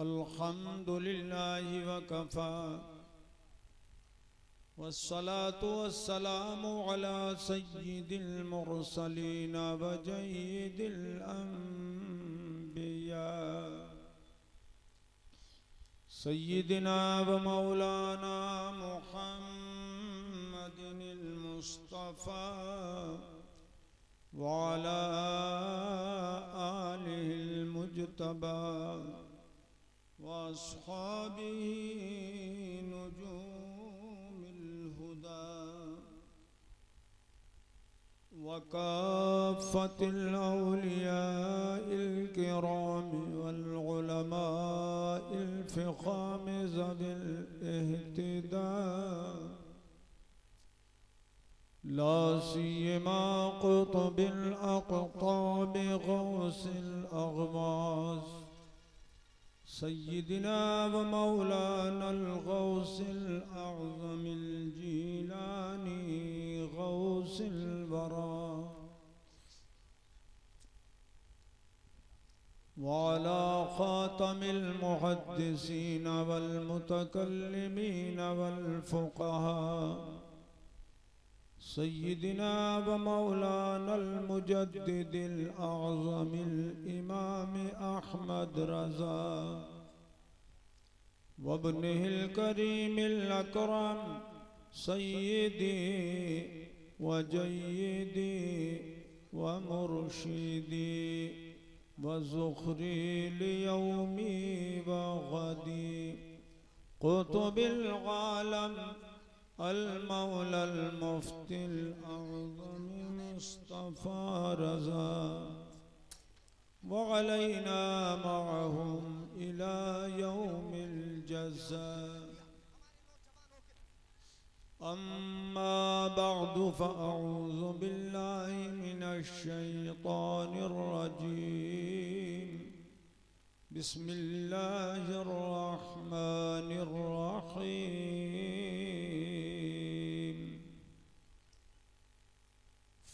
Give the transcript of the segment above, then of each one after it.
अल्हम्दुलिल्लाहि वकफ़ा वस्सलातु वस्सलामु अला सय्यिदिल मुरसलीन व जय्यिदिल अंबिया सय्यिदिना व मौलाना मुहम्मदिनिल मुस्तफ़ा व अला आलिहिल मुज्तबा व अस्हाबिही नुजूमिल हुदा व काफ़्फ़तिल औलियाइल किराम वल उलमाइल फ़िख़ाम ज़विल इह्तिदा ला सियमा क़ुत्बिल अक़ताब गौसिल अग़वास सय्यिदिना व मौलानल गौसिल अअज़मिल जीलानी गौसिल वरा व अला ख़ातमिल मुहद्दिसीन वल मुतकल्लिमीन वल फ़ुक़हा सय्यिदिना व मौलानल मुजद्दिदिल आज़मिल इमाम अहमद रज़ा व इब्निहिल करीमिल अकरम सय्यिदी व जय्यदी व मुर्शिदी व ज़ुख़री लियौमी व गदी क़ुत्बिल आलम अल-मौलल मुफ्तिल आज़म मुस्तफ़ा रज़ा व अलैना मअहुम इला यौमिल जज़ा अम्मा बअदु फ़अऊज़ु बिल्लाहि मिनश शैतानिर रजीम बिस्मिल्लाहिर रहमानिर रहीम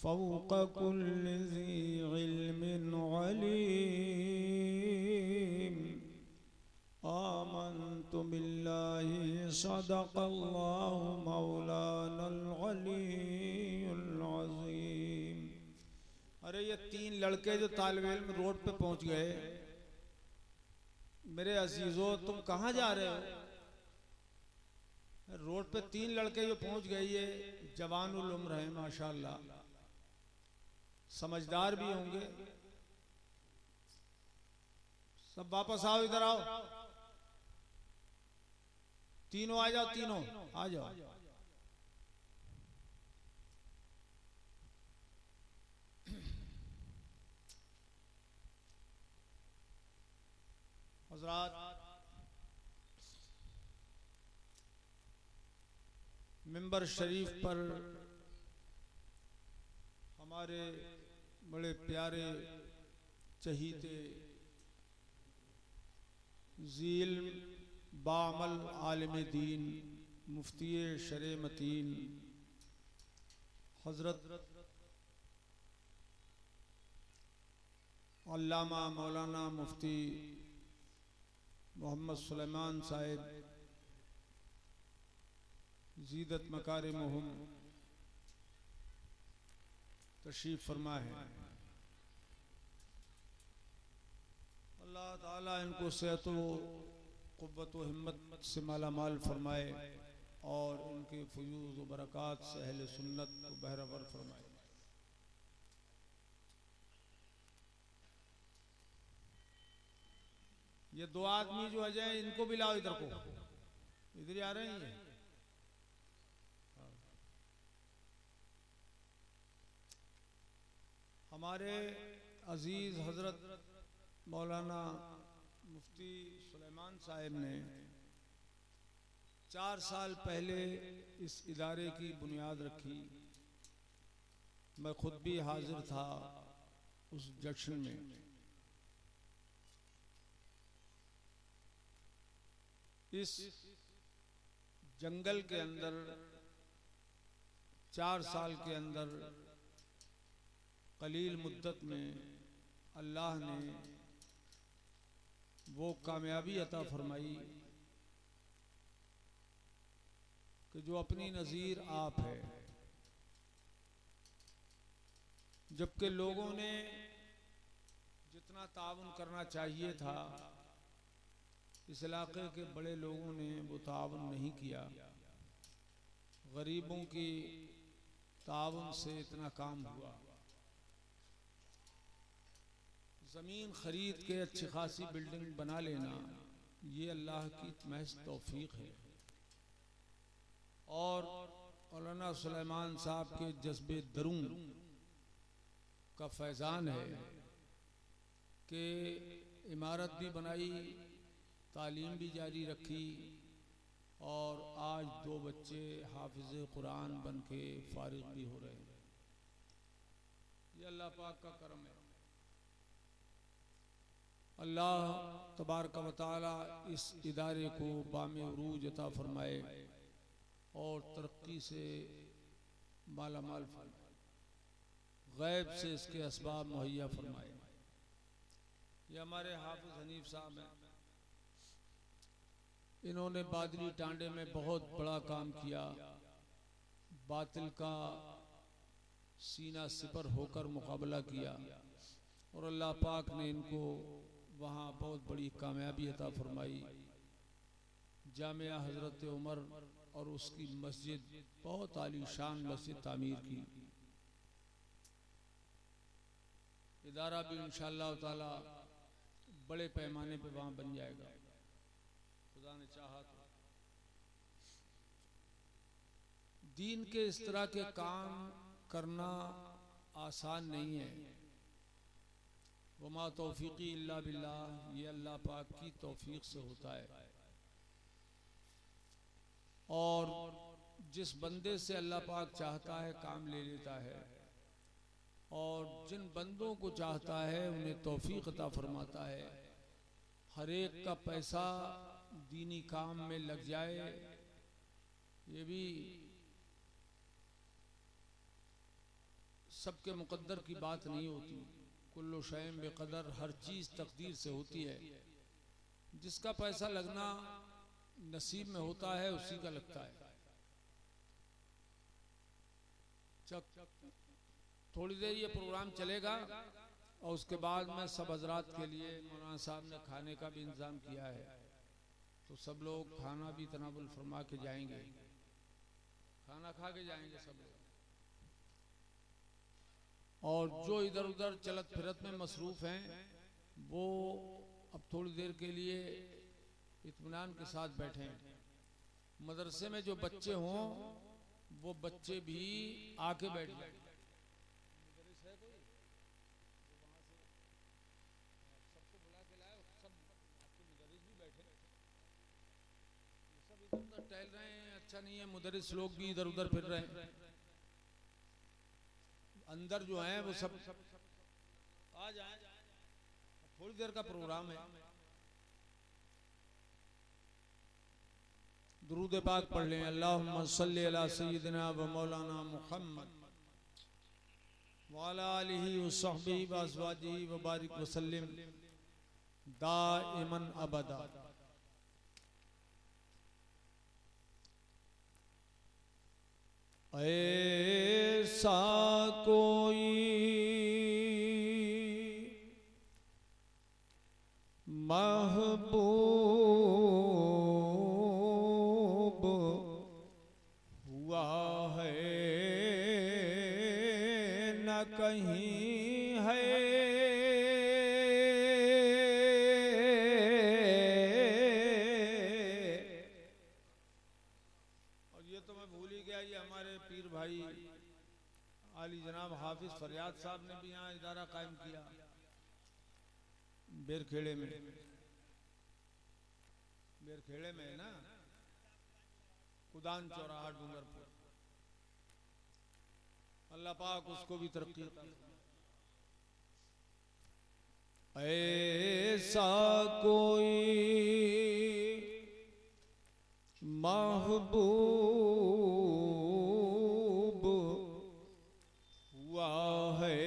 फ़ौक़ कुल्लि ज़ी इल्मिन अलीम आमन्तु बिल्लाहि सदक़ल्लाहु मौलानल अलीयुल अज़ीम। अरे ये तीन लड़के जो तालिब इल्म रोड पे पहुंच गए, मेरे अजीजों तुम कहाँ जा रहे हो? रोड पे तीन लड़के जो पहुंच गए, ये जवानुल उम्र है माशाअल्लाह, समझदार भी होंगे। सब वापस आओ, इधर आओ, तीनों आ जाओ, तीनों आ जाओ। हज़रात, मिंबर शरीफ पर हमारे बड़े प्यारे चहीते ज़ील बामल आलिम दीन मुफ्ती शरे मतीन हज़रत अल्लामा मौलाना मुफ्ती मोहम्मद सुलेमान साहिब ज़ीदत मकारिमुहुम तशरीफ़ फरमा है। अल्लाह ताला इनको सेहत व क़ुव्वत व हिम्मत से माला माल फरमाए और उनके फ़ुयूज़ व बरक़ात से अहले सुन्नत को बहरावर फरमाए। ये दो आदमी जो आ जाए इनको भी लाओ इधर को, इधर ही आ रहे हैं ये। हमारे अजीज हजरत मौलाना मुफ्ती सुलेमान साहिब ने 4 साल पहले इस इदारे की बुनियाद रखी। मैं खुद भी हाजिर था उस जश्न में। इस जंगल के अंदर 4 साल के अंदर कलील मुद्दत में अल्लाह ने वो कामयाबी अता फरमाई कि जो अपनी नज़ीर आप है, जबकि लोगों ने जितना ताउन करना चाहिए था इस इलाके के बड़े लोगों ने वो ताउन नहीं किया। गरीबों की ताउन से इतना काम हुआ। ज़मीन खरीद के अच्छी खासी बिल्डिंग बना लेना ये अल्लाह की महज तौफीक है और मौलाना सुलेमान साहब के जज्बे दरूं का फैज़ान है कि इमारत भी बनाई, तालीम भी जारी रखी और आज 2 बच्चे हाफिज़ कुरान बन के फारिग भी हो रहे हैं। ये अल्लाह पाक का करम है। अल्लाह तबारक व तआला इस इदारे को बामे उरूज अता फरमाए और तरक्की से मालामाल फरमाए, गैब से इसके असबाब मुहैया फरमाए। ये हमारे हाफिज हनीफ साहब हैं, इन्होंने बादली टांडे में बहुत बड़ा काम किया। बातिल का सीना सिपर होकर मुकाबला किया और अल्लाह पाक ने इनको वहाँ बहुत बड़ी कामयाबी अता फरमाई। जामिया हज़रत उमर और उसकी मस्जिद, बहुत आलीशान मस्जिद तामीर की। इदारा भी इंशाअल्लाह ताला बड़े पैमाने पे वहाँ बन जाएगा, खुदा ने चाहा तो। दीन के इस तरह के काम करना आसान नहीं है। वमा तौफीकी इल्ला बिल्लाह, ये अल्लाह पाक की तौफीक से होता है। और जिस बंदे से अल्लाह पाक चाहता है काम ले लेता है और जिन बंदों को चाहता है उन्हें तौफीक अता फरमाता है। हर एक का पैसा दीनी काम में लग जाए ये भी सबके मुकद्दर की बात नहीं होती। कुल्लु शैइन बेकदर, हर चीज़ तकदीर से होती है। जिसका पैसा लगना नसीब में होता है उसी का लगता है। थोड़ी देर ये प्रोग्राम चलेगा और उसके बाद में सब हजरात के लिए मौलाना साहब ने खाने का भी इंतज़ाम किया है, तो सब लोग खाना भी तनावुल फरमा के जाएंगे, खाना खा के जाएंगे सब लोग। और जो इधर उधर चलत फिरत में मसरूफ़ हैं वो अब थोड़ी देर के लिए इत्मीनान के साथ बैठें। मदरसे में जो बच्चे हों वो बच्चे भी आके बैठ जाएं। सबको बुला के लाए, सब आपके मुदर्रिस भी बैठे, सब इधर उधर टहल रहे हैं। अच्छा नहीं है, मुदर्रिस लोग भी इधर उधर फिर रहे हैं। अंदर जो है वो सब आ जाए, थोड़ी देर का प्रोग्राम है। दुरूद पाक पढ़ लें। अल्लाहुम्मा सल्ली अला सय्यिदिना व मौलाना मुहम्मद व अला आलिहि व सहबिहि व अज़वाजिहि व बारिक व सल्लिम दाइमन अबदा। ऐसा कोई महबूब हुआ है न कहीं है, और ये तो मैं भूल ही गया, ये हमारे पीर भाई आली जनाब हाफिज फरियाद साहब ने भी यहाँ इदारा कायम किया बेरखेड़े में। बेरखेड़े में है ना, कुदान चौराहा डूंगरपुर। अल्लाह पाक उसको भी तरक्की। ऐसा कोई महबूब हुआ है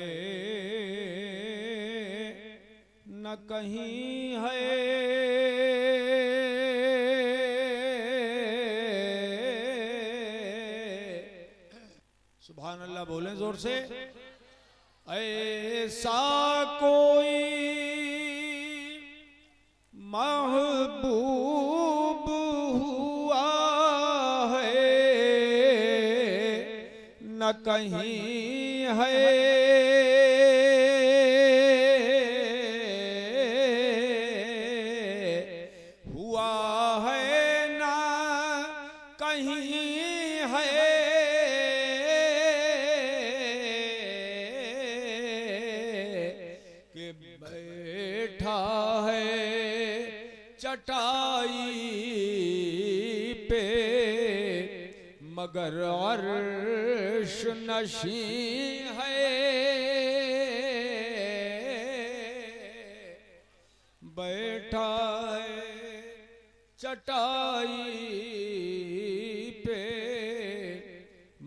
बोलें जोर से। ऐसा कोई महबूब हुआ है न कहीं है, हुआ है ना कहीं है, कि बैठा है चटाई पे मगर अर्श नशीं है, बैठा है चटाई पे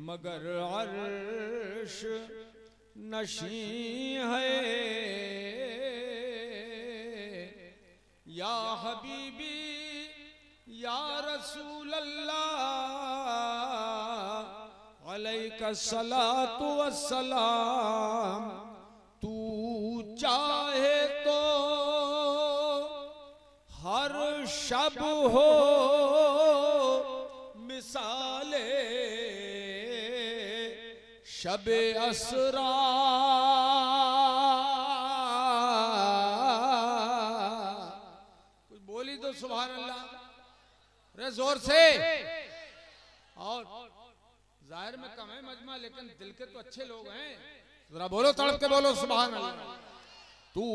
मगर अर्श नशीं है। या हबीबी या रसूल अल्लाह अलैका सलातु वस्सलाम, तू चाहे तो हर शब हो मिसाले शबे असरा, कुछ बोली तो सुभान अल्लाह रे जोर से। और जाहिर में कम है मजमा, लेकिन दिल के तो अच्छे लोग हैं, जरा बोलो तड़प के बोलो सुभान अल्लाह। तू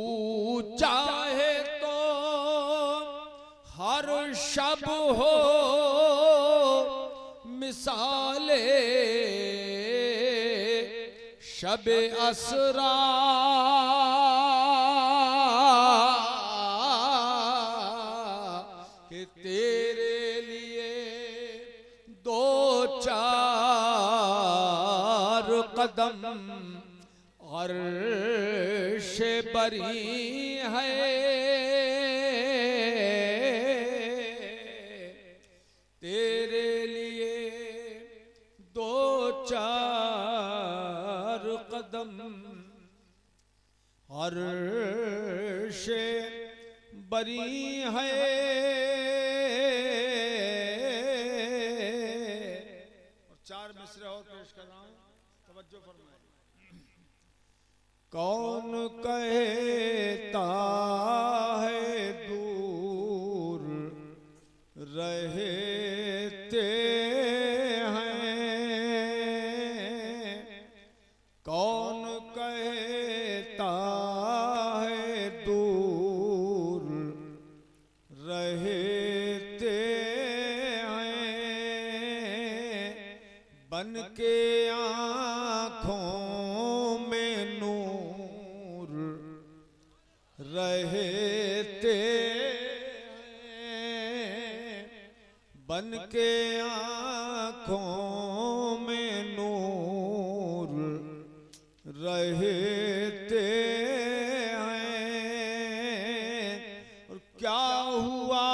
चाहे तो हर शब हो मिसाले शबे असरा, कि तेरे लिए दो चार कदम अर्श बरी है, तेरे लिए दो चार कदम अर्श बरी है। और चार मिसरे और पेश कर रहा हूं, तवज्जो फरमाए। कौन कहता है दूर रहते हैं, कौन कहता है दूर रहते हैं, बन के आँखों में नूर रहते हैं, बन के आँखों में नूर रहते हैं। और क्या हुआ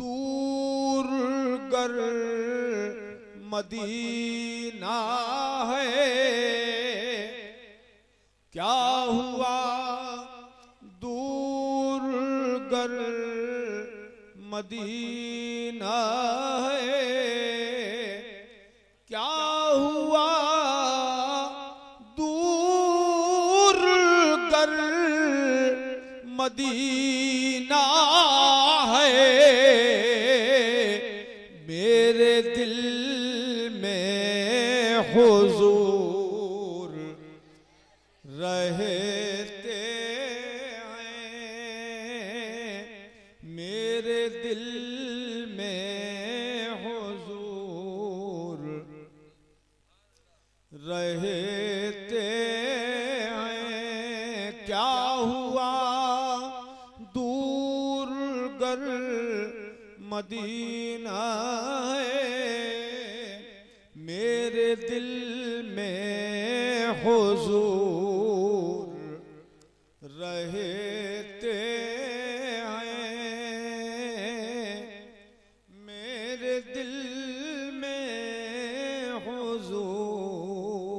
दूर गर मदीना है, क्या हुआ दूर गर मदीना है, क्या हुआ दूर गर मदीना है, मेरे दिल में हुजूर रहते हैं, मेरे दिल में हुजूर रहते हैं। क्या हुआ दूर गर मदीना है, मेरे दिल में हुजूर रहते हैं, मेरे दिल में हुजूर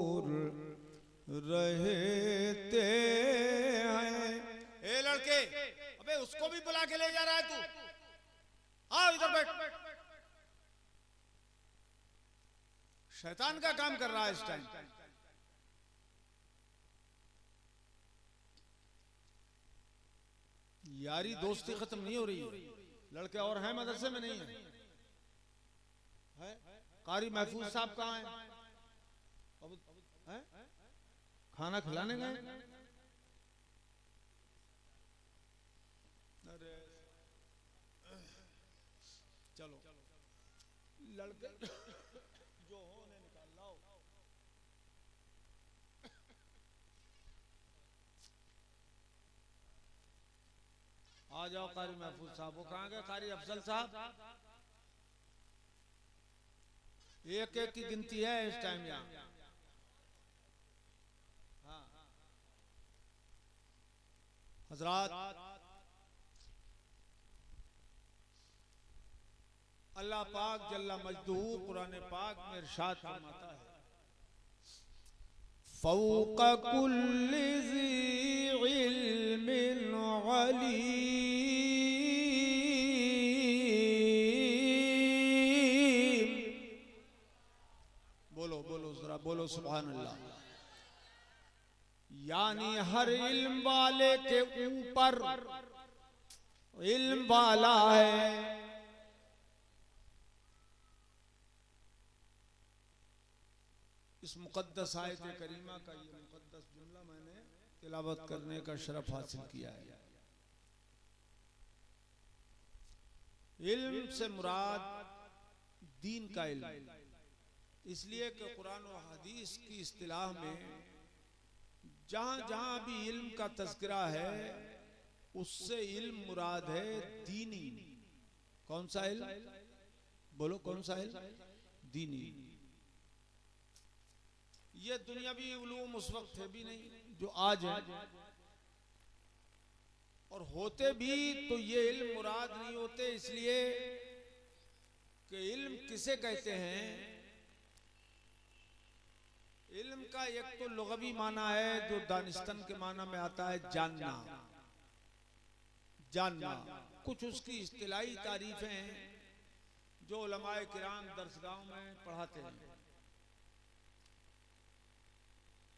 शैतान का काम कर रहा है इस टाइम। यारी दोस्ती खत्म नहीं हो रही है। लड़के और हैं मदरसे में, नहीं है? कारी महफूज साहब कहाँ हैं? अब है? खाना खिलाने गए? अरे चलो लड़के जो हो उन्हें निकाल लाओ। आ जाओ कारी महफूज साहब। वो कहाँ गए कारी अफजल साहब? एक एक की गिनती है इस टाइम यहाँ। हाँ हजरात, अल्लाह पाक जल्ला मजदूहू कुरान पाक में इरशाद फरमाता है, फौक कुल्लि ज़ी इल्मिन अलीम। बोलो बोलो जरा बोलो सुभान अल्लाह। यानी हर इल्म वाले के ऊपर इल्म वाला है। इस मुकद्दस आयत करीमा का ये मुकद्दस जुमला मैंने तिलावत करने का शरफ हासिल किया है। इल्म से मुराद दीन का इल्म, इसलिए कि कुरान और हदीस की इस्तिलाह में जहां जहां भी इल्म का तज़किरा है उससे इल्म मुराद है दीनी। कौन सा इल्म? बोलो कौन सा इल्म? दीनी। ये दुनियावी उलूम उस वक्त थे भी नहीं जो आज है, और होते भी तो ये इल्म मुराद नहीं होते, इसलिए कि इल्म किसे कहते हैं? इल्म का एक तो लुग़वी माना है जो दानिस्तन के माना में आता है जानना, जानना। कुछ उसकी इस्तिलाही तारीफें हैं जो उलमाए किराम दरसगाहों में पढ़ाते हैं,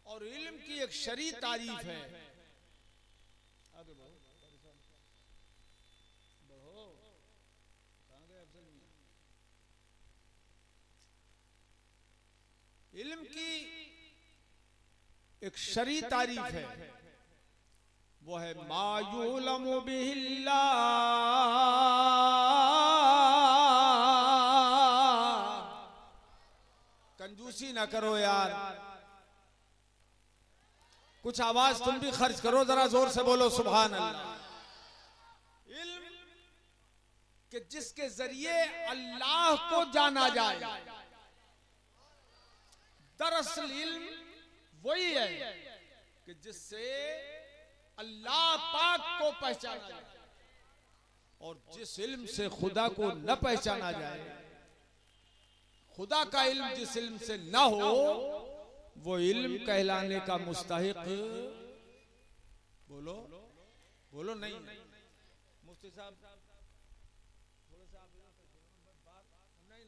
और इल्म की एक शरई तारीफ है। आगे बढ़ो बढ़ो, कहाँ गए अफजल मियां? इल्म की एक शरई तारीफ है, वो है मा युलमु बिहिल्लाह। कंजूसी ना करो यार, कुछ आवाज तुम भी खर्च करो, जरा जोर से बोलो सुभान अल्लाह। इल्म कि जिसके जरिए अल्लाह को जाना जाए। दरअसल इल्म वही है कि जिससे अल्लाह पाक को पहचाना जाए, और जिस इल्म से खुदा को न पहचाना जाए, खुदा का इल्म जिस इल्म से न हो, वो इल्म कहलाने का मुस्तहिक। बोलो बोलो नहीं। मुफ्ती साहब थोड़ा सा नहीं,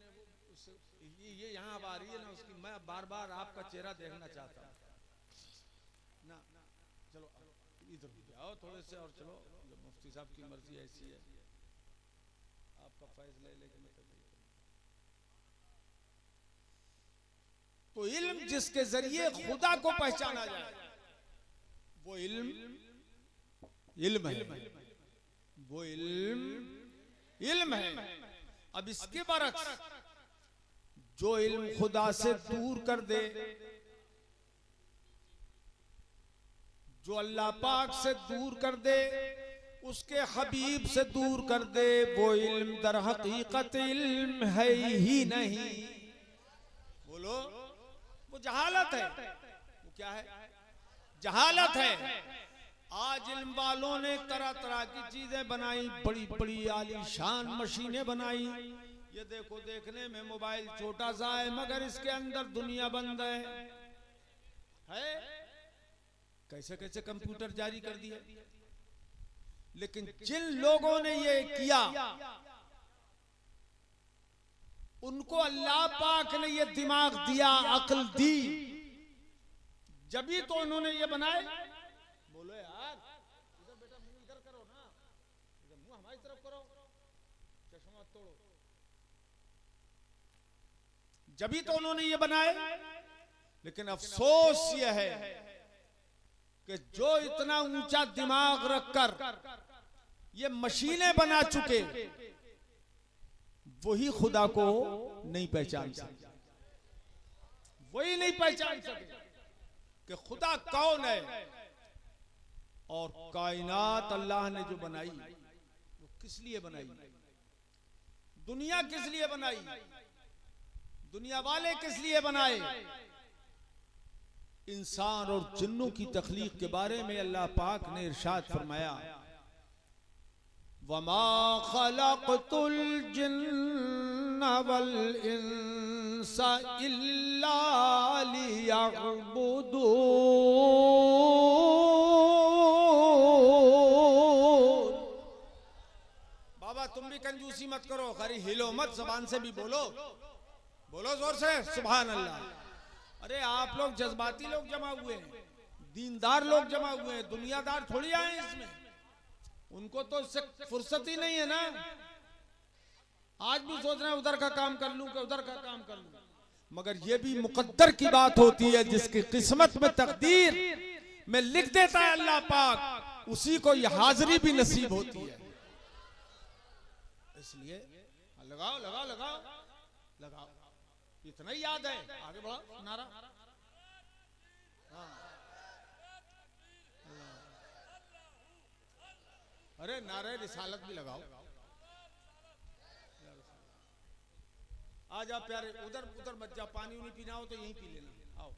ये यहाँ अब आ रही है ना उसकी, मैं बार बार आपका चेहरा देखना चाहता हूँ ना। चलो इधर आओ थोड़े से और चलो, मुफ्ती साहब की मर्जी ऐसी है, आपका फैज ले लेके मैं तो इल्म जिसके जरिए खुदा को पहचाना जाए वो इल्म है, वो इल्म है। अब इसके बरक्स जो इल्म खुदा से दूर कर दे, जो अल्लाह पाक से दूर कर दे, उसके हबीब से दूर कर दे, वो इल्म दर हकीकत इल्म है ही नहीं। बोलो वो जहालत है। वो क्या है? जहालत है। आज इल्म वालों ने तरह तरह की चीजें बनाई, बड़ी बड़ी आलीशान मशीनें बनाई। ये देखो देखने में मोबाइल छोटा सा है मगर इसके अंदर दुनिया बंद है? कैसे कैसे कंप्यूटर जारी कर दिया। लेकिन जिन लोगों ने ये किया उनको अल्लाह पाक ने ये दिमाग दिया, अक्ल दी, जब ही तो उन्होंने ये बनाए। बोलो यार, इधर बेटा मुंह इधर करो ना, इधर मुंह हमारी तरफ करो, चश्मा तोड़ो। जब ही तो उन्होंने ये बनाए। लेकिन अफसोस यह है कि जो इतना ऊंचा दिमाग रखकर ये मशीनें बना चुके, वही खुदा को नहीं पहचान सके, वही नहीं पहचान सके कि खुदा कौन है। और कायनात अल्लाह ने जो बनाई वो किस लिए बनाई, दुनिया किस लिए बनाई, दुनिया वाले किस लिए बनाए। इंसान और जिन्नों की तख्लीक के बारे में अल्लाह पाक ने इरशाद फरमाया, वमा खलक़तुल जिन्ना वल इंसा इल्ला लियअबुदून। बाबा तुम भी कंजूसी मत करो, खरी हिलो मत, जबान से भी बोलो, बोलो जोर से सुभान अल्लाह। अरे आप लोग जज्बाती लोग जमा हुए हैं, दीनदार लोग जमा हुए हैं, दुनियादार थोड़ी आए इसमें। उनको तो इससे फुर्सत ही नहीं है ना। आज भी सोच रहे हैं उधर का काम कर लूं कि उधर का काम कर लूं, मगर ये भी मुकद्दर की बात होती है। जिसकी किस्मत में तकदीर में लिख देता है अल्लाह पाक, उसी को ये हाजिरी भी नसीब होती है। इसलिए लगाओ लगाओ लगाओ लगाओ, इतना ही याद है, आगे बढ़ो नारा। अरे नारे रिसालत भी लगाओ। आ जाओ प्यारे, उधर उधर मत जाओ, पानी उन्हीं पीना हो तो यहीं पी लेना। आओ,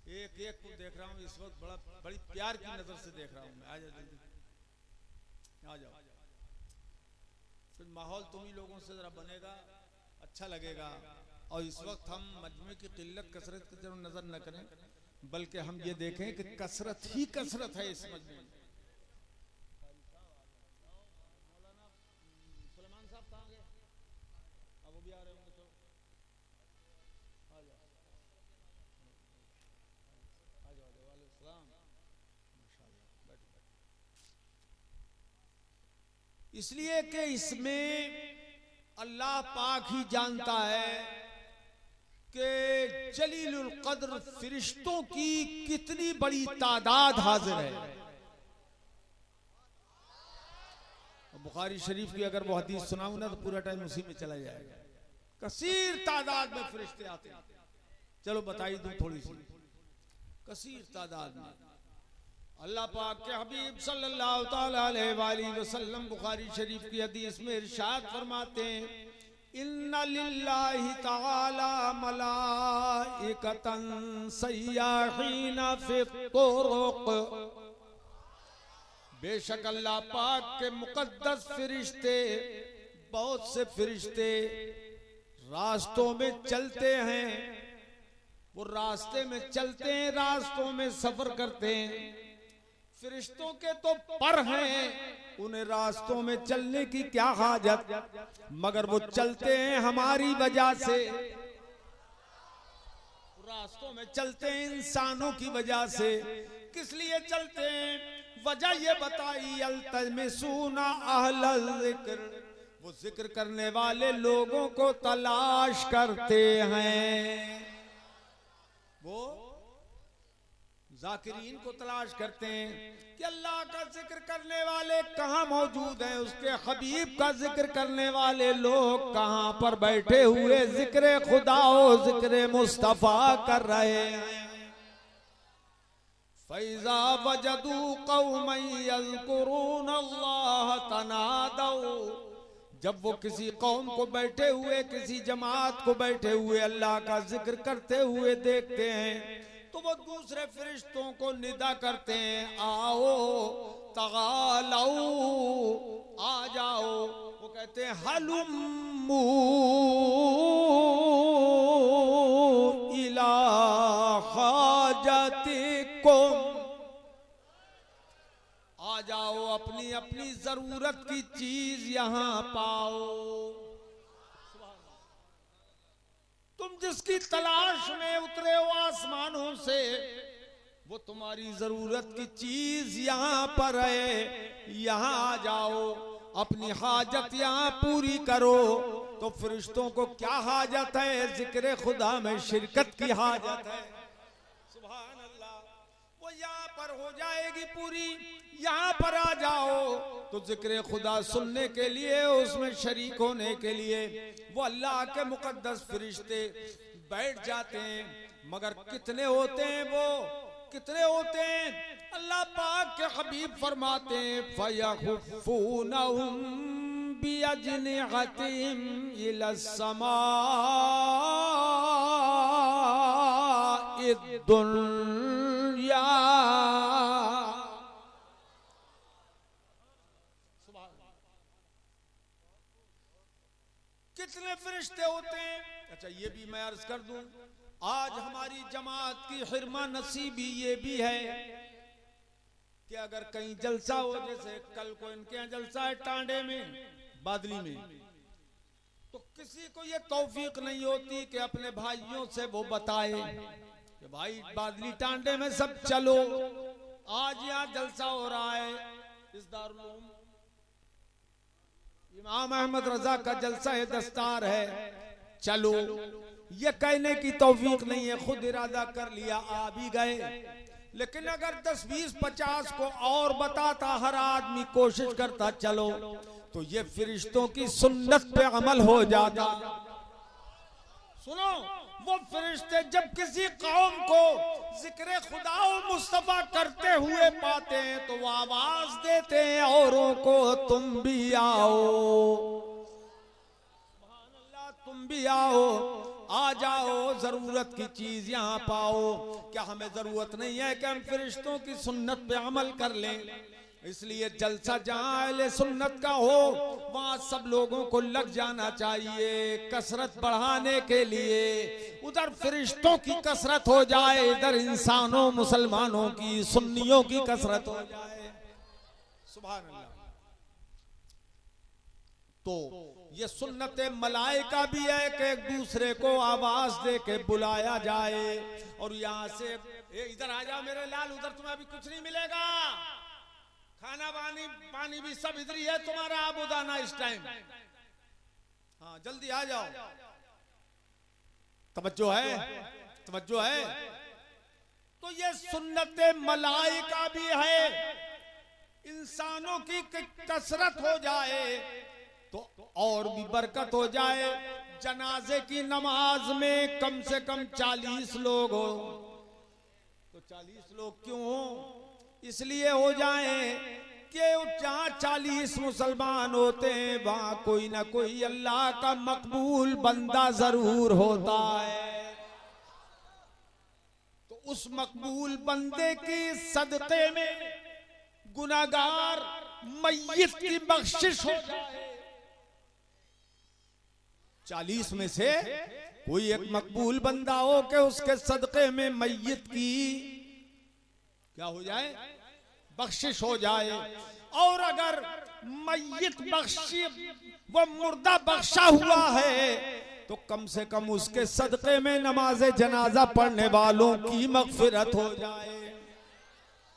एक एक को देख रहा हूँ इस वक्त, बड़ी प्यार की नजर से देख रहा हूँ मैं। आ जाओ जल्दी, आ जाओ। फिर माहौल तुम्ही लोगों से जरा बनेगा, अच्छा लगेगा। और इस वक्त हम मजमे की किल्लत कसरत की तरफ नजर न करें, बल्कि हम ये देखें कि कसरत ही कसरत है इस मजमे में। इसलिए कि इसमें अल्लाह पाक ही जानता है कि जलीलुल कद्र फरिश्तों की कितनी बड़ी तादाद हाजिर है। बुखारी शरीफ की अगर वो हदीस सुनाऊं ना तो पूरा टाइम उसी में चला जाएगा। कसीर तादाद में फरिश्ते आते हैं। चलो बताई दूं थोड़ी सी, कसीर तादाद में। अल्लाह पाक के हबीब सल्लल्लाहु ताला अलैहि वसल्लम बुखारी शरीफ की हदीस में इरशाद फरमाते हैं, इन्ना लिल्लाहि ताला मलाइकतन सय्याहीना फि तुरुक। बेशक अल्लाह पाक के मुकद्दस फरिश्ते, बहुत से फरिश्ते रास्तों में चलते हैं। वो रास्ते में चलते हैं, रास्तों में सफर करते हैं। फरिश्तों के तो पर हैं, उन्हें रास्तों में चलने की क्या हाजत, मगर वो चलते हैं हमारी वजह से। रास्तों में चलते हैं इंसानों की वजह से। किस लिए चलते हैं, वजह ये बताई, अल्तमिसूना अहलल ज़िक्र, वो जिक्र करने वाले लोगों को तलाश करते हैं। वो जाकिरीन को तलाश करते हैं कि अल्लाह का जिक्र करने वाले कहाँ मौजूद हैं, उसके हबीब का जिक्र करने वाले लोग कहाँ पर बैठे हुए जिक्र खुदा और जिक्र मुस्तफा कर रहे हैं। फैज़ा वजदू कौमन यज़कुरून अल्लाह तनादौ, जब वो किसी कौम को बैठे हुए, किसी जमात को बैठे हुए अल्लाह का जिक्र करते हुए देखते हैं, तो वो दूसरे फरिश्तों को निदा करते हैं, आओ तगालौ, आ जाओ। वो कहते हैं हलुम्मू इला हाजतिकुम, आ जाओ अपनी अपनी जरूरत की चीज यहां पाओ। तुम जिसकी तलाश में उतरे हो आसमानों से, वो तुम्हारी जरूरत की चीज यहाँ पर है, यहाँ आ जाओ, अपनी हाजत यहाँ पूरी करो। तो फरिश्तों को क्या हाजत है? जिक्र खुदा में शिरकत की हाजत है। सुभान अल्लाह। वो यहाँ पर हो जाएगी पूरी, यहाँ पर आ जाओ तो जिक्र खुदा सुनने के लिए, उसमें शरीक होने के लिए वो अल्लाह के मुकद्दस फरिश्ते बैठ जाते हैं। मगर कितने होते हैं वो, कितने होते हैं? अल्लाह पाक के हबीब फरमाते हैं फयखुफूनहुम बिअजनिहतिहिम इलस्समाइद दुनिया। कितने फरिश्ते होते हैं? अच्छा ये भी मैं अर्ज कर दूं, आज हमारी जमात की हिरमा नसीबी ये भी है कि अगर कहीं जलसा हो, जैसे कल को इनके यहाँ जलसा है टांडे में, बादली में, तो किसी को ये तौफीक नहीं होती कि अपने भाइयों से वो बताए कि भाई बादली टांडे में सब चलो, आज यहाँ जलसा हो रहा है, इस दारुल उलूम इमाम अहमद रजा का जलसा है, दस्तार है, चलो। ये कहने की तौफीक नहीं है, खुद इरादा कर लिया, आ भी गए। लेकिन अगर 10, 20, 50 को और बताता, हर आदमी कोशिश करता चलो, तो ये फरिश्तों की सुन्नत पे अमल हो जाता। सुनो, वो फरिश्ते जब किसी कौम को जिक्र खुदा और मुस्तफा करते हुए पाते हैं तो वो आवाज देते हैं औरों को, तुम भी आओ, तुम भी आओ, आ जाओ, जरूरत की चीज यहाँ पाओ। क्या हमें जरूरत नहीं है कि हम फरिश्तों की सुन्नत पे अमल कर लें? इसलिए जलसा जहाँ अहले सुन्नत का हो वहाँ सब लोगों को लग जाना चाहिए कसरत बढ़ाने के लिए। उधर फरिश्तों की कसरत हो जाए, इधर इंसानों मुसलमानों की, सुन्नियों की कसरत हो जाए। सुभान अल्लाह। तो ये सुन्नत मलाइका भी है कि एक दूसरे को आवाज दे के बुलाया जाए। और यहाँ से इधर आ जाओ मेरे लाल, उधर तुम्हें अभी कुछ नहीं मिलेगा, खाना पानी भी सब इधर ही है तुम्हारा, आबूदाना इस टाइम। हाँ जल्दी आ जाओ, तवज्जो है, तवज्जो है। तो ये सुन्नत मलाइका भी है, इंसानों की कसरत हो जाए तो और भी बरकत हो जाए। जनाजे की नमाज में कम से कम 40 लोग हो, तो 40 लोग क्यों हो? इसलिए हो जाए कि जहाँ 40 मुसलमान होते हैं वहां कोई ना कोई अल्लाह का मकबूल बंदा जरूर होता है। तो उस मकबूल बंदे की सदक़े में गुनाहगार मय्यत की बख्शिश हो जाए। 40 में से कोई एक मकबूल बंदा हो कि उसके सदक़े में मय्यत की क्या हो जाए? बख्शिश हो जाए। और अगर मय्यत बख्शी, वो मुर्दा बख्शा हुआ है, तो कम से कम उसके सदक़े में नमाज़े जनाजा पढ़ने वालों की मग़फ़िरत हो जाए।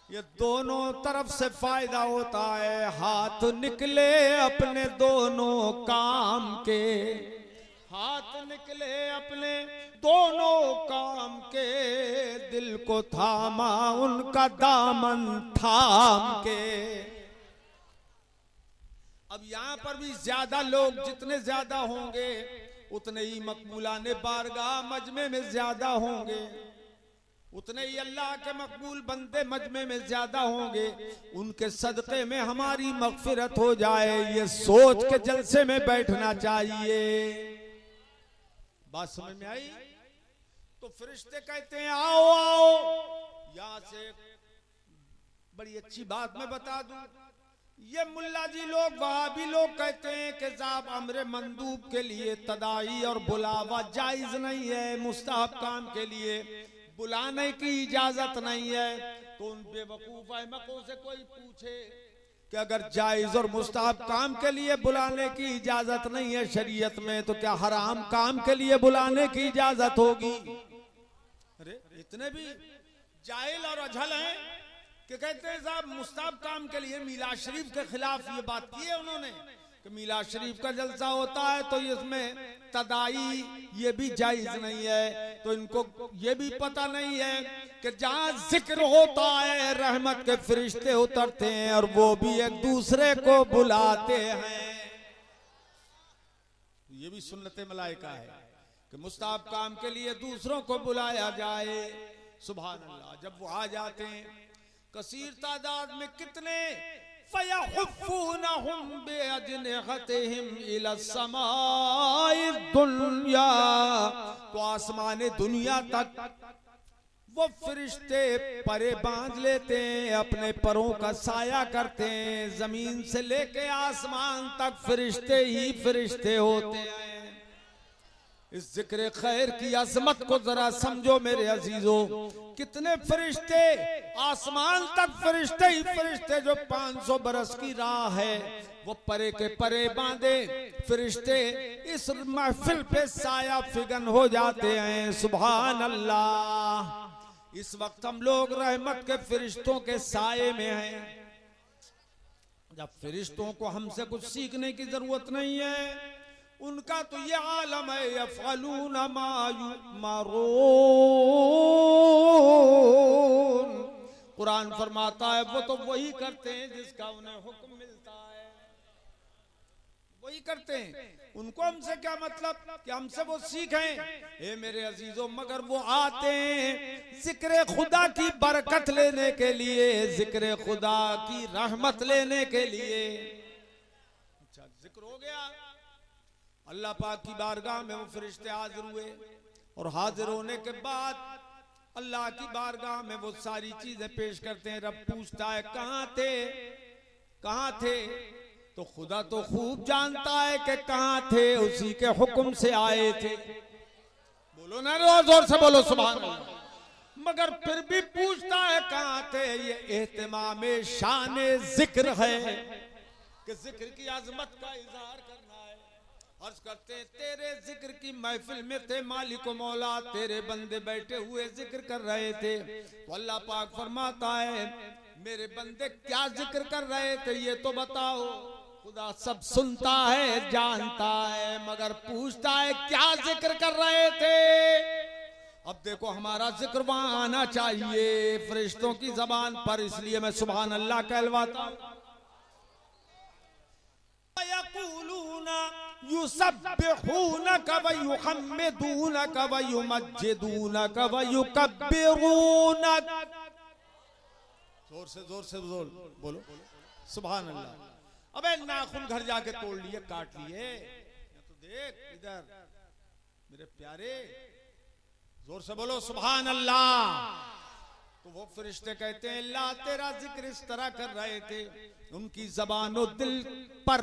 ये दोनों तरफ से फायदा होता है। हाथ निकले अपने दोनों काम के, हाथ निकले अपने दोनों काम के, दिल को थामा उनका दामन थाम के। अब यहाँ पर भी ज्यादा लोग जितने ज्यादा होंगे उतने ही मकबूलाने बारगाह मजमे में ज्यादा होंगे, उतने ही अल्लाह के मकबूल बंदे मजमे में ज्यादा होंगे। उनके सदक़े में हमारी मग़फ़िरत हो जाए, ये सोच के जलसे में बैठना चाहिए। बात समझ में आई? तो फरिश्ते कहते हैं आओ आओ। यहां से बड़ी अच्छी बात मैं बता दूं, ये मुल्ला जी लोग, वहाबी लोग कहते हैं कि साहब अमरे मंदूब के लिए तदाई और बुलावा जायज नहीं है, मुस्तहब काम के लिए बुलाने की इजाजत नहीं है। तो उन बेवकूफ अहमकों से कोई पूछे कि अगर जायज और मुस्ताहब काम के लिए बुलाने की इजाजत नहीं है शरीयत में, तो क्या हराम काम के लिए बुलाने की इजाजत होगी? अरे इतने भी जाहिल और अजहल हैं कि कहते हैं साहब मुस्ताहब काम के लिए मीलाद शरीफ के खिलाफ ये बात की है उन्होंने कि मीलाद शरीफ का जलसा होता है तो इसमें तदाई ये भी जायज नहीं है। तो इनको ये भी पता नहीं है कि जहां जिक्र होता है रहमत के फरिश्ते उतरते हैं और वो भी एक दूसरे को बुलाते हैं। ये भी सुन्नते मलाइका है कि मुस्ताहब काम के लिए दूसरों को बुलाया जाए। सुभान अल्लाह। जब वो आ जाते हैं कसीर तादाद में, कितने फयहुफ़ूनहुम बिअजनिहतिहिम इला समाई दुनिया, तो आसमान दुनिया तक वो फरिश्ते परे बांध लेते हैं, अपने परों का साया करते हैं। जमीन से लेके आसमान तक फरिश्ते ही फरिश्ते होते हैं। इस जिक्र खैर की अजमत को जरा समझो मेरे अजीजों। कितने फरिश्ते, आसमान तक फरिश्ते ही फरिश्ते, जो 500 बरस की राह है वो परे के परे बांधे फरिश्ते इस महफिल पे साया फिगन हो जाते हैं। सुभान अल्लाह। इस वक्त हम लोग रहमत के फरिश्तों के साये में हैं। जब फरिश्तों को हमसे कुछ सीखने की जरूरत नहीं है, उनका तो ये आलम है यफ़अलून मा युअमरून। कुरान फरमाता है वो तो वही करते हैं जिसका उन्हें हुक्म मिलता है, वही करते हैं। उनको हमसे क्या मतलब कि हमसे वो सीखें? ए मेरे अजीजों, मगर वो आते हैं जिक्र खुदा की बरकत लेने के लिए, जिक्र खुदा की रहमत लेने के लिए। अच्छा, जिक्र हो गया, अल्लाह पाक की बारगाह में वो फरिश्ते हाजिर हुए और हाजिर होने के बाद अल्लाह की बारगाह में वो सारी चीजें पेश करते हैं। रब पूछता है कहाँ थे, कहाँ थे? तो खुदा तो खूब जानता है कि कहाँ थे, उसी के हुक्म से आए थे। बोलो ना, जोर से बोलो सुभान अल्लाह। मगर फिर भी पूछता है कहाँ थे। ये एहतिमाम शान जिक्र है कि जिक्र की अजमत का इजहार करना है। अर्ज करते हैं तेरे जिक्र की महफिल में थे मालिक मौला, तेरे बंदे बैठे हुए जिक्र कर रहे थे। तो अल्लाह पाक फरमाता है मेरे बंदे क्या जिक्र कर रहे थे ये तो बताओ। खुदा सब सुनता है, जानता है, मगर पूछता है क्या जिक्र कर रहे थे। अब देखो हमारा जिक्र वहां आना चाहिए फरिश्तों की जबान पर, इसलिए मैं सुभान अल्लाह कहलवाता हूं। युसब्बिहूनक व युहम्मिदूनक व युमज्जिदूनक व युकब्बिरूनक। जोर से बोलो सुभान अल्लाह। अबे नाखून घर जाके तोड़ लिए, काट लिए, तो देख इधर मेरे प्यारे, जोर से बोलो सुभान अल्लाह। तो वो फरिश्ते कहते हैं अल्लाह तेरा जिक्र इस तरह कर रहे थे, उनकी जबानो दिल पर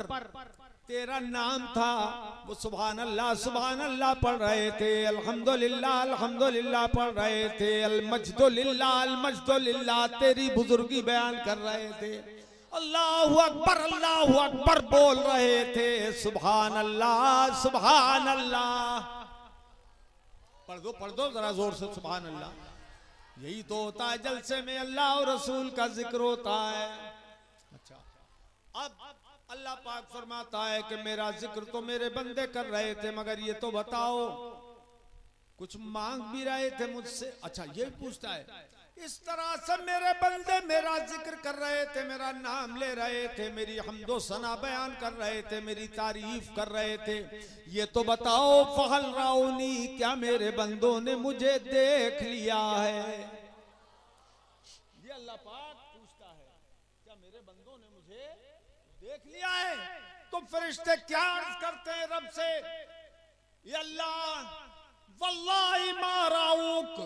तेरा नाम था, वो सुभान अल्लाह पढ़ रहे थे, अल्हम्दुलिल्लाह अल्हम्दुलिल्लाह पढ़ रहे थे, अल मज्दुलिल्लाह तेरी बुजुर्गी बयान कर रहे थे, अल्लाहु अकबर बोल रहे थे, सुभान अल्लाह। पढ़ दो जरा जोर से सुभान अल्लाह। यही तो होता है जलसे में अल्लाह और रसूल का जिक्र होता है। अच्छा, अब अल्लाह पाक फरमाता है कि मेरा जिक्र तो मेरे बंदे कर रहे थे, मगर ये तो बताओ कुछ मांग भी रहे थे मुझसे। अच्छा, ये पूछता है इस तरह से मेरे बंदे मेरा जिक्र कर रहे थे, मेरा नाम ले रहे थे, मेरी हम्दो सना बयान कर रहे थे, मेरी तारीफ कर रहे थे, ये तो बताओ फहल राउनी क्या मेरे बंदों ने मुझे देख लिया है? ये अल्लाह पाक पूछता है क्या मेरे बंदों ने मुझे देख लिया है? तो फरिश्ते क्या अर्ज करते हैं रब से, ये अल्लाह वल्लाहि मा राऊक,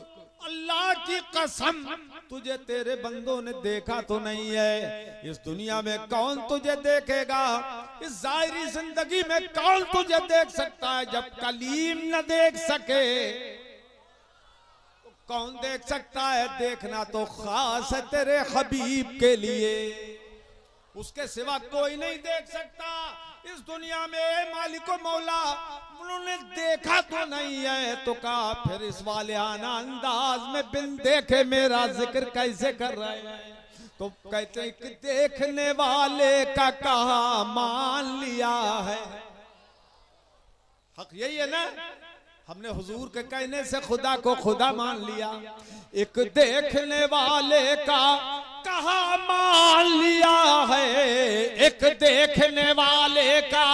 अल्लाह की कसम तुझे तेरे बंदों ने देखा तो नहीं है। इस दुनिया में कौन तुझे देखेगा? इस जाहिरी जिंदगी में कौन तुझे देख सकता है? जब कलीम न देख सके तो कौन देख सकता है? देखना तो खास है तेरे हबीब के लिए। उसके सिवा कोई नहीं देख सकता इस दुनिया में। मालिक मौला उन्होंने देखा तो नहीं है, तो कहा फिर इस वाले आना अंदाज में बिन देखे मेरा जिक्र कैसे कर रहे हैं। तो कहते हैं कि देखने वाले का कहा मान लिया है। हक यही है ना, हमने हुजूर के कहने से खुदा को खुदा मान लिया। एक देखने वाले का कहा मान लिया है, एक देखने वाले का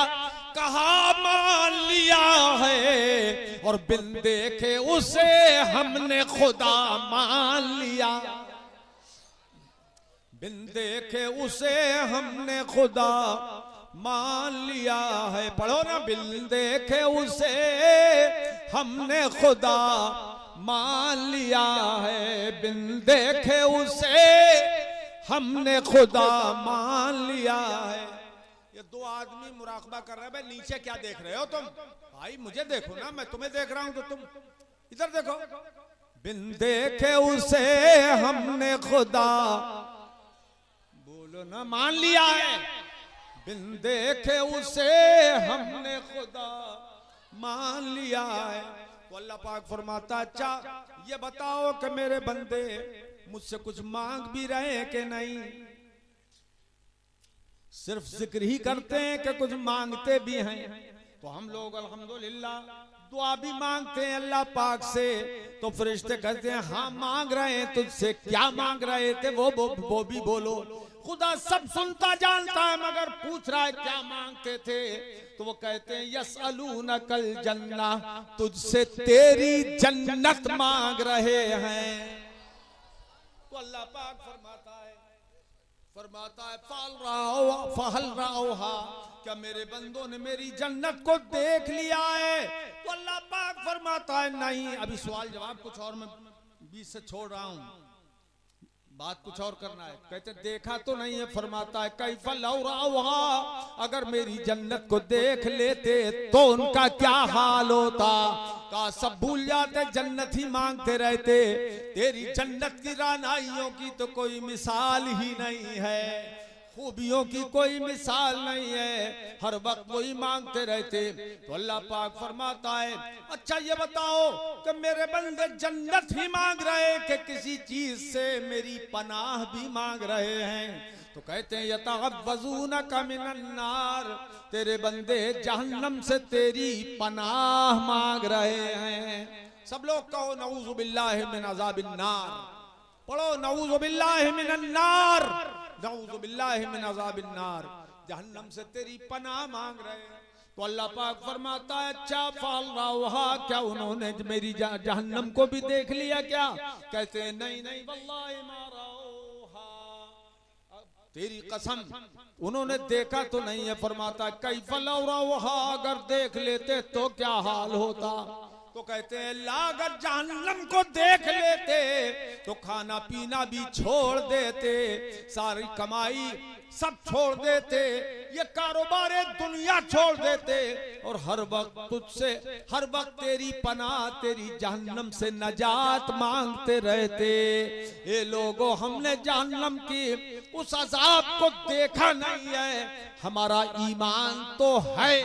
कहा मान लिया है, और बिन देखे उसे हमने खुदा मान लिया। बिन देखे उसे हमने खुदा मान लिया है। पढ़ो ना, बिन देखे उसे हमने खुदा मान लिया है, बिन देखे उसे हमने खुदा मान लिया है। ये दो आदमी मुराकबा कर रहे हैं, भाई नीचे क्या देख रहे हो तुम? भाई मुझे देखो ना, मैं तुम्हें देख रहा हूं, तो तुम इधर देखो। बिन देखे उसे हमने खुदा, बोलो ना, मान लिया है। बिन देखे उसे हमने खुदा मान लिया है। तो अल्लाह पाक फरमाता, अच्छा ये बताओ कि मेरे बंदे मुझसे कुछ मांग भी रहे हैं कि नहीं? सिर्फ जिक्र ही करते हैं कि कुछ मांगते भी हैं? तो हम लोग अल्हम्दुलिल्लाह दुआ भी मांगते हैं अल्लाह पाक से। तो फरिश्ते कहते हैं हाँ मांग रहे हैं तुझसे, क्या मांग रहे थे वो भी बोलो। खुदा सब सुनता जानता है, मगर पूछ रहा है क्या मांगते थे। तो वो कहते हैं यसअलूनकल जन्नह, तुझसे तेरी जन्नत मांग रहे हैं। तो अल्लाह पाक फरमाता है फहल रहा, क्या मेरे बंदों ने मेरी जन्नत को देख लिया है? तो अल्लाह पाक फरमाता है नहीं। अभी सवाल जवाब कुछ और, मैं बीच से छोड़ रहा हूं, बात कुछ और करना है। कहते देखा तो नहीं है। फरमाता है कैफा लौ रहा, अगर मेरी जन्नत को देख लेते तो उनका क्या हाल होता? का सब भूल जाते, जन्नत ही मांगते रहते। तेरी जन्नत की रानाइयों की तो कोई मिसाल ही नहीं है, खूबियों की कोई मिसाल नहीं है, हर वक्त वही मांगते रहते। तो अल्लाह पाक फरमाता है अच्छा ये बताओ कि मेरे बंदे जन्नत ही मांग रहे कि किसी चीज से मेरी पनाह भी मांग रहे हैं? तो कहते हैं यतअव्वज़ूनका मिनन नार, तेरे बंदे जहन्नम से तेरी पनाह मांग रहे हैं। सब लोग कहो नऊज़ु बिल्लाहि मिन अज़ाबिन नार। पढ़ो नऊज़ु बिल्लाहि मिनन नार, नऊज़ु बिल्लाहि मिन अज़ाबिन नार। जहन्नम से तेरी पनाह मांग रहे हैं। तो अल्लाह पाक फरमाता है अच्छा फाल रहा, क्या उन्होंने मेरी जहन्नम को भी देख लिया क्या? कहते हैं नहीं नहीं वल्लाहि मा रौहा, तेरी कसम उन्होंने देखा तो नहीं है। फरमाता कैफ़ लौ रौहा, अगर देख लेते तो क्या हाल होता? तो कहते हैं ला, अगर जहन्नम को देख लेते तो खाना पीना भी छोड़ देते, सारी कमाई सब छोड़ देते, ये कारोबार दुनिया छोड़ देते, और हर वक्त तुझसे, हर वक्त तेरी पनाह, तेरी जहन्नम से नजात मांगते रहते। ये लोगों हमने जहन्नम की उस अजाब को देखा नहीं है, हमारा ईमान तो है,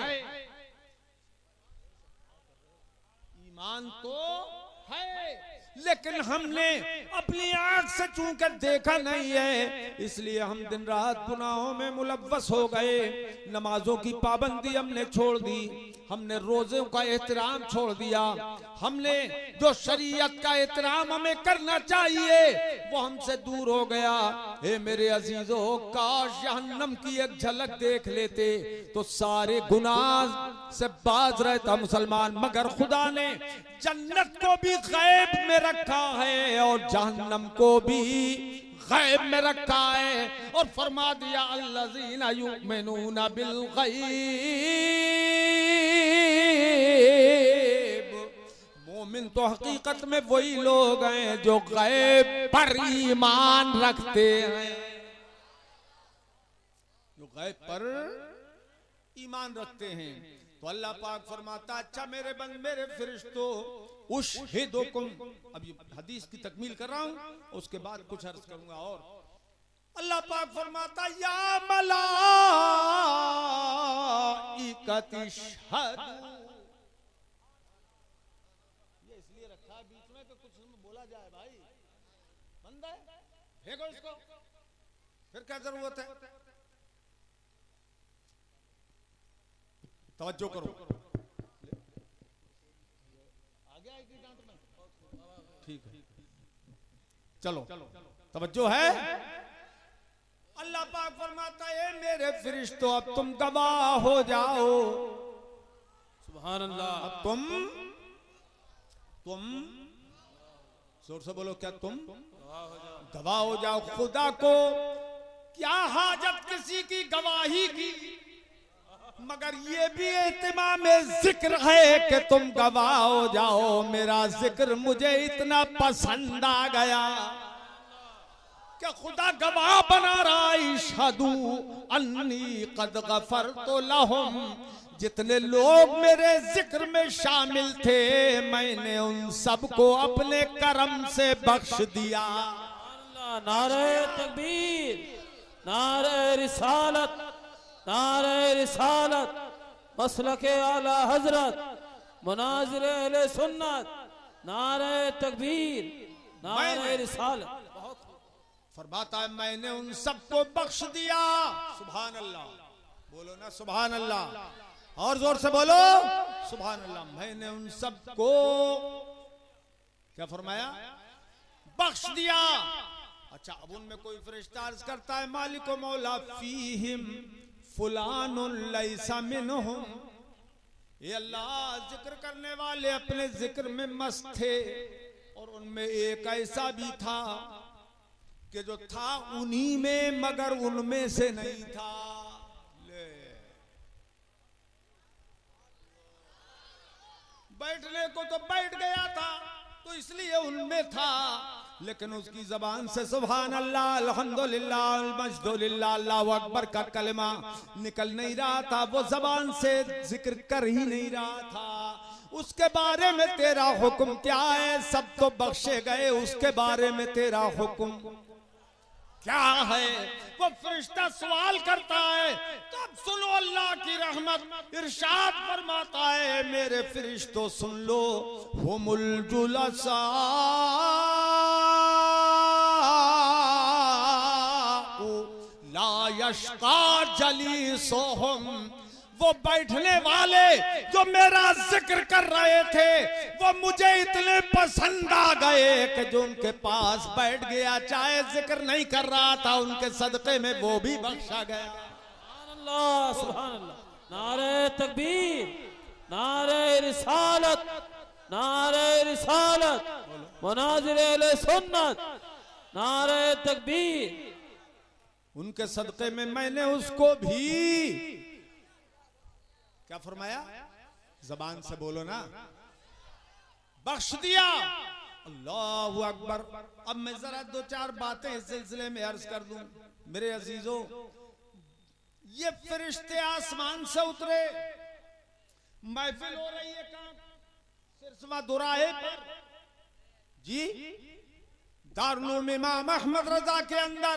ईमान तो है, लेकिन हमने अपनी आंख से चूंकि देखा नहीं है, इसलिए हम दिन रात गुनाहों में मुलव्वस हो गए। नमाजों की पाबंदी हमने छोड़ दी, हमने रोज़ों का एहतराम छोड़ दिया, हमने जो शरीयत का एहतराम हमें करना चाहिए वो हमसे दूर हो गया। हे मेरे अजीजों, काश जहन्नम की एक झलक देख लेते तो सारे गुनाह से बाज रहता मुसलमान। मगर खुदा ने जन्नत को भी गैब में रखा है और जहन्नम को भी गैब में रखा है, और फरमा दिया अल्लज़ीना युमिनूना बिल गैब, मोमिन तो हकीकत में वही लोग हैं जो गैब पर ईमान रखते हैं, जो गैब पर ईमान रखते हैं। तो अल्लाह पाक फरमाता अच्छा मेरे फरिश्तों उशहिदुकुम, अब ये हदीस की तकमील कर रहा हूं, उसके बाद कुछ अर्ज करूंगा। और अल्लाह पाक फरमाता या मलाइकति शहदू, ये इसलिए रखा है बीच में कि कुछ बोला जाए भाई, बंदा है फेंको इसको, फिर क्या जरूरत है। तवज्जो करो, आगे आएगी डांट में, ठीक है चलो तवज्जो है। अल्लाह पाक फरमाता है मेरे फरिश्तों अब तुम गवाह हो जाओ, सुभान अल्लाह, तुम जोर से बोलो, क्या तुम गवाह हो जाओ। खुदा को क्या हाजत किसी की गवाही की, मगर ये भी इत्माम जिक्र है कि तुम गवाह हो जाओ। मेरा जिक्र मुझे इतना पसंद आ गया कि खुदा गवाह बना रहा, इशहदू अन्नी कद गफरतु लहुम, जितने लोग मेरे जिक्र में शामिल थे मैंने उन सबको अपने करम से बख्श दिया। नारे तकबीर, नारे रिसालत, नारे रिसालत, मसलके आला हजरत, मुनाजिर अहले सुन्नत, नारे तकबीर, नारे रिसालत। फरमाता है मैंने उन सबको बख्श दिया, सुभान अल्लाह, बोलो ना सुभान अल्लाह, और जोर से बोलो सुभान अल्लाह। मैंने उन सबको क्या फरमाया, बख्श दिया। अच्छा अब उनमें कोई फरिश्ता अर्ज करता है मालिक मौला फीहिम फुलानुन लैसा मिनहुम, ये अल्लाह जिक्र करने वाले अपने जिक्र में मस्त थे और उनमें एक ऐसा भी था कि जो था उन्हीं में मगर उनमें से नहीं था। ले बैठने को तो बैठ गया था तो इसलिए उनमें था, लेकिन उसकी जबान से सुभान अल्लाह, अल्हम्दुलिल्लाह, मजदुलिल्लाह, अल्लाहु अकबर का कलमा निकल नहीं रहा था, वो जबान से जिक्र कर ही नहीं रहा था। उसके बारे में तेरा हुक्म क्या है, सब तो बख्शे गए, उसके बारे में तेरा हुक्म क्या है। वो फरिश्ता सवाल करता है, तब सुनो अल्लाह की रहमत, इरशाद फरमाता है मेरे फरिश्तों सुन लो, हुमुल जुलसा ला यश्का जलीसुहुम, वो बैठने वाले जो मेरा जिक्र कर रहे थे वो मुझे इतने पसंद आ गए कि जो उनके पास बैठ गया चाहे जिक्र नहीं कर रहा था उनके सदक़े में वो भी बख्शा गया। सुभान अल्लाह, सुभान अल्लाह, नारे तकबीर, नारे रिसालत, नारे रिसालत, मुनाजिर अहले सुन्नत, नारे तकबीर। उनके सदक़े में मैंने उसको भी क्या फरमाया, जबान से बोलो ना, बख्श दिया। अल्लाहु अकबर। अब मैं जरा दो चार बातें इस सिलसिले में अर्ज कर दूं मेरे अजीजों। ये फरिश्ते आसमान से उतरे, महफिल हो रही है कहां, सिरसवा दुराहे पर जी, दारुल उलूम इमाम अहमद रजा के अंदर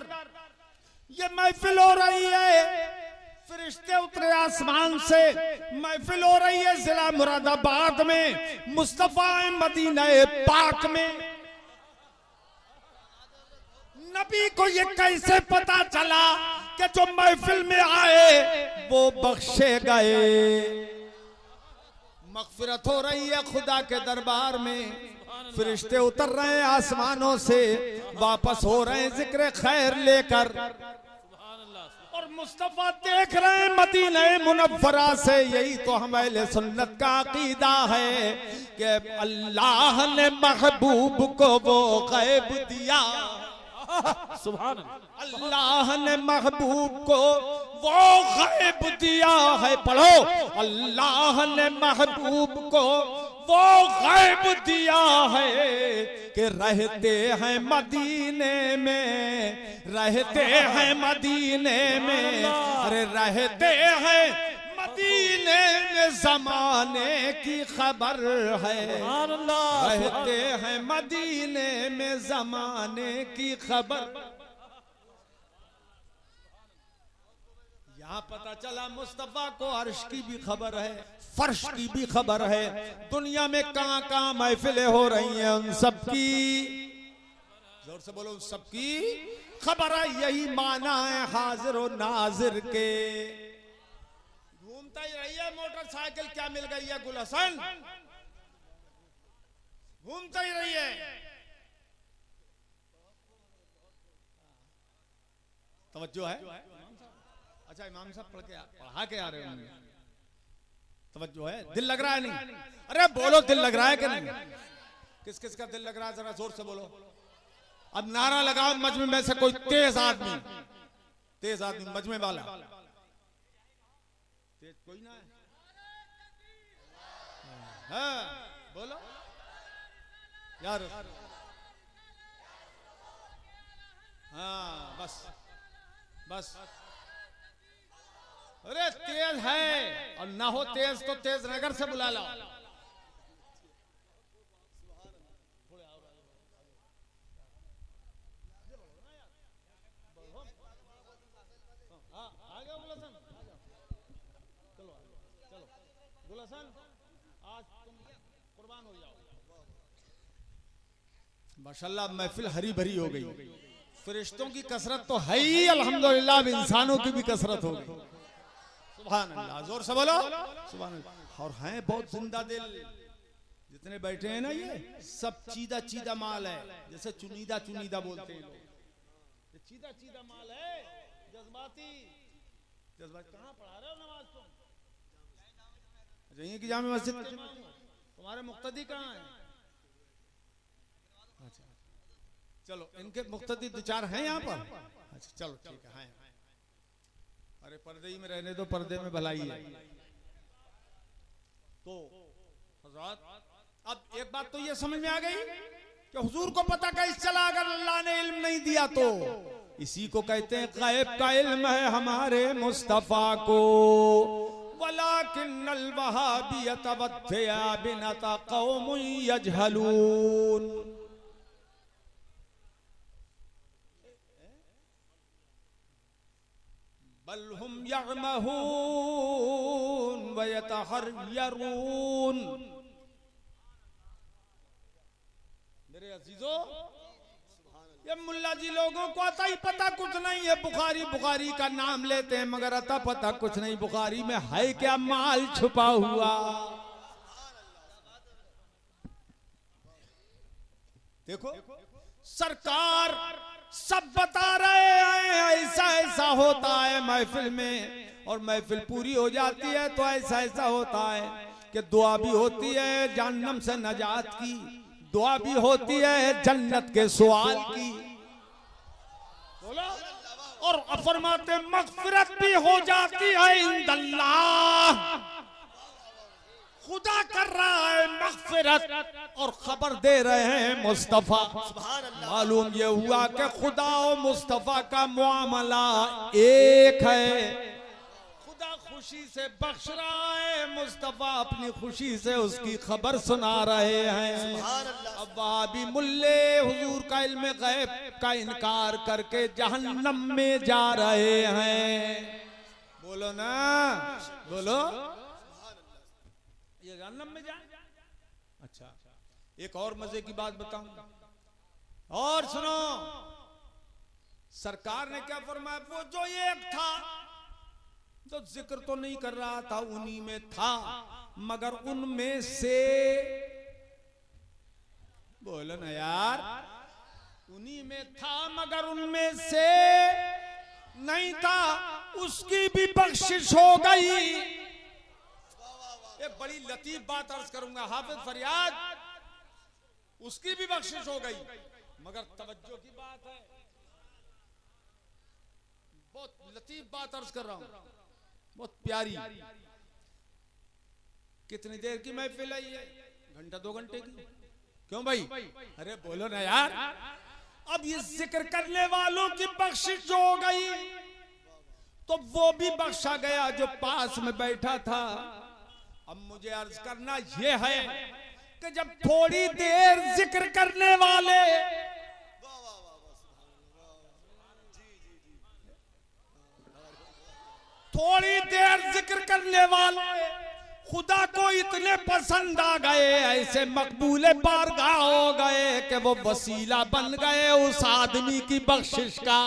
ये महफिल हो रही है। फरिश्ते उतरे आसमान से, महफिल हो रही है जिला मुरादाबाद में, मुस्तफा मदीना पाक में। नबी को ये कैसे पता चला कि जो महफिल में आए वो बख्शे गए। मगफिरत हो रही है खुदा के दरबार में, फरिश्ते उतर रहे हैं आसमानों से, वापस हो रहे हैं जिक्र खैर लेकर, और मुस्तफा देख रहे हैं मदीना मुनव्वरा से। यही तो हम अहले सुन्नत का अकीदा है कि अल्लाह ने महबूब को वो गैब दिया, सुभान अल्लाह ने महबूब को वो गैब दिया है। पढ़ो, अल्लाह ने महबूब को वो गैब दिया है कि रहते हैं मदीने में, रहते हैं मदीने में, अरे रहते हैं मदीने में, जमाने की खबर है। रहते हैं मदीने में, जमाने की खबर। यहाँ पता चला मुस्तफा को अर्श की भी खबर है, फर्श की भी खबर है, दुनिया में कहां कहां महफिलें हो रही हैं उन सबकी, जोर से बोलो, उन सबकी खबर है। यही माना है हाजिर और नाजिर के। घूमता ही रही है मोटरसाइकिल, क्या मिल गई है गुल हसन, घूमता ही रही है। तवज्जो है? अच्छा इमाम साहब पढ़ा के आ रहे होंगे, तवज्जो है? दिल लग रहा है नहीं? अरे बोलो, दिल लग रहा है कि नहीं? किस किस का दिल लग रहा है, जरा जोर से बोलो। अब नारा लगाओ मजमे में से कोई तेज आदमी मजमे वाला, तेज कोई ना है? हाँ बोलो यार, हाँ बस बस। अरे तेज है, और ना हो तेज तो तेज नगर से बुला लो। आज तुम कुर्बान हो जाओ। माशाल्लाह महफिल हरी भरी हो गई। फरिश्तों की कसरत तो है ही अल्हम्दुलिल्लाह, अब इंसानों की भी कसरत हो गई। सुभान अल्लाह, जोर से बोलो सुभान अल्लाह। और हैं बहुत जिंदा दिल, जितने बैठे हैं ना ये सब चीदा चीदा माल है, जैसे चुनीदा चुनीदा बोलते हैं लोग, ये चीदा चीदा माल है, जज्बाती जज्बाती। कहाँ पढ़ा रहे हो नमाज तुम? यहीं की जामे मस्जिद, तुम्हारे मुक्तदी कहाँ है? अच्छा चलो, इनके मुक्तदी दो चार हैं यहाँ पर? अच्छा चलो ठीक है, हैं। अरे पर्दे ही में रहने दो, पर्दे में भलाई है। तो हज़रात, अब एक बात तो ये समझ में आ गई कि हुजूर को पता कैसे चला अगर अल्लाह ने इल्म नहीं दिया तो? इसी को कहते हैं गायब का इल्म है हमारे मुस्तफा को। वलाकिन्नल वहाबियत वद्दियाबिनत कौमुन यजहलून। बल हुम यअमहून व यतहयरून। मेरे अजीजों, ये मुल्ला जी लोगों को आता ही पता कुछ नहीं है। बुखारी बुखारी का नाम लेते हैं मगर आता पता कुछ नहीं, बुखारी में है क्या माल छुपा हुआ। देखो सरकार सब बता रहे हैं ऐसा ऐसा होता है महफिल में, और महफिल पूरी हो जाती है तो ऐसा ऐसा होता है कि दुआ भी होती है जहन्नम से नजात की, दुआ भी होती है जन्नत के सवाल की, बोलो, और फरमाते मगफिरत भी हो जाती है इंदल्लाह। खुदा कर रहा है मगफिरत और खबर दे रहे हैं मुस्तफा। मालूम ये हुआ कि खुदा और मुस्तफा का मुआमला एक है। खुदा खुशी से बख्श रहा है, मुस्तफा अपनी खुशी से उसकी खबर सुना रहे हैं। अब वहां भी मुल्ले हुजूर का इल्म गैब का इनकार करके जहन्नम में जा रहे हैं। बोलो ना, बोलो, ये जहन्नम में जाए। अच्छा एक और मजे की बात बताऊं, और सुनो, सरकार ने क्या फरमाया? वो जो एक था जो जिक्र तो नहीं कर रहा था, उन्हीं में था, मगर उनमें से, बोलो ना यार, उन्हीं में था मगर उनमें से नहीं था, उसकी भी बख्शिश हो गई। एक बड़ी लतीफ बात अर्ज करूंगा, हाफिज फरियाद, उसकी भी बख्शिश हो गई, मगर तवज्जो की बात है, बहुत लतीफ बात अर्ज कर रहा हूं, बहुत प्यारी। कितनी देर की महफिल है ये? घंटा 2 घंटे की? क्यों भाई? अरे बोलो ना यार। अब ये जिक्र करने वालों की बख्शिश जो हो गई तो वो भी बख्शा गया जो पास में बैठा था। अब मुझे अर्ज करना यह है कि जब थोड़ी देर जिक्र करने वाले थोड़ी देर जिक्र करने वाले खुदा को इतने पसंद आ गए, ऐसे मकबूले बारगाह हो गए कि वो वसीला बन गए उस आदमी की बख्शिश का।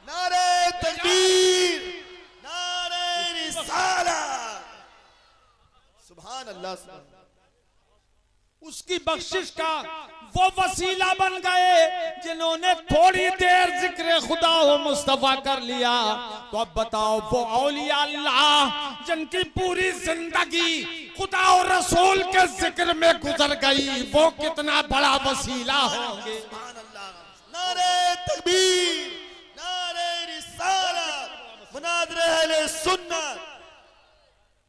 नारे तकबीर, नारे रिसालत, सुभान अल्लाह, सुभान अल्लाह। उसकी बख्शिश का वो वसीला बन गए जिन्होंने थोड़ी देर जिक्र खुदा व मुस्तफा कर लिया। तो अब बताओ वो औलिया अल्लाह जिनकी पूरी जिंदगी खुदा और रसूल के जिक्र में गुजर गई, वो कितना बड़ा वसीला होंगे। सुभान अल्लाह, नारे तकबीर, नारे रिसालत, मुनाज़िर अहले सुन्नत,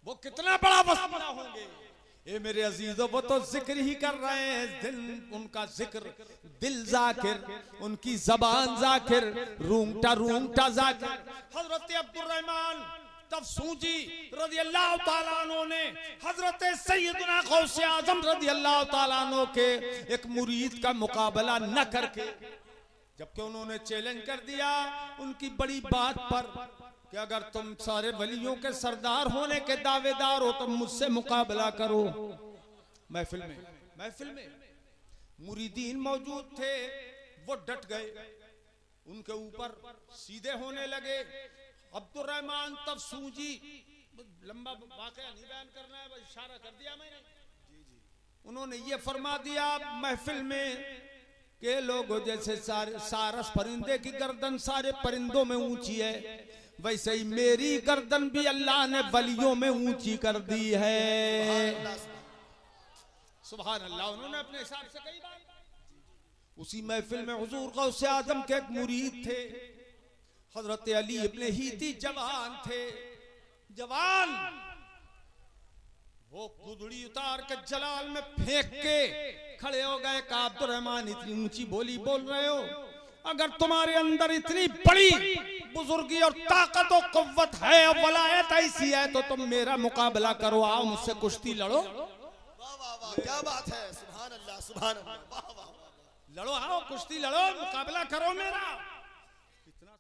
वो कितना बड़ा वसीला होंगे। ये मेरे अजीजों, वो तो जिक्र ही कर रहे हैं, दिल उनका जिक्र, दिल जाकिर, उनकी जबान जाकिर, रूंगटा रूंगटा जाकिर। हजरत अब्दुर्रहमान तफसूजी रज़ी अल्लाह ताला अन्हु ने हजरत सैयदना गौसे आजम रज़ी अल्लाह ताला अन्हु के एक मुरीद का मुकाबला न करके, जबकि उन्होंने चैलेंज कर दिया उनकी बड़ी बात पर कि अगर तुम सारे वलियों के सरदार होने के दावेदार हो तो मुझसे मुकाबला करो। महफिल में मुरीदीन मौजूद थे, वो डट गए, उनके ऊपर सीधे होने लगे। अब्दुर्रहमान तफसूजी, लंबा वाकया नहीं बयान करना है, बस इशारा कर दिया मैंने। उन्होंने ये फरमा दिया महफिल में के लोग जैसे सारस परिंदे की गर्दन सारे परिंदों में ऊंची है, वैसे ही मेरी गर्दन भी अल्लाह ने वलियों में ऊंची कर दी है। सुभान अल्लाह। उन्होंने अपने हिसाब से कही बात। उसी महफिल में हुजूर गौसे आजम के एक मुरीद थे, हजरत अली इब्ने हीती, जवान थे, जवान। वो गुदड़ी उतार के जलाल में फेंक के खड़े हो गए। कहा अब्दुर्रहमान इतनी ऊंची बोली बोल रहे हो, अगर तुम्हारे अंदर इतनी बड़ी बुजुर्गी और ताकत और कुव्वत है और वलायत ऐसी है तो तुम मेरा मुकाबला करो, आओ मुझसे कुश्ती लड़ो। वाह वाह वाह, क्या बात है, सुभान अल्लाह, सुभान अल्लाह, वाह वाह, लड़ो, आओ कुश्ती लड़ो, मुकाबला करो मेरा।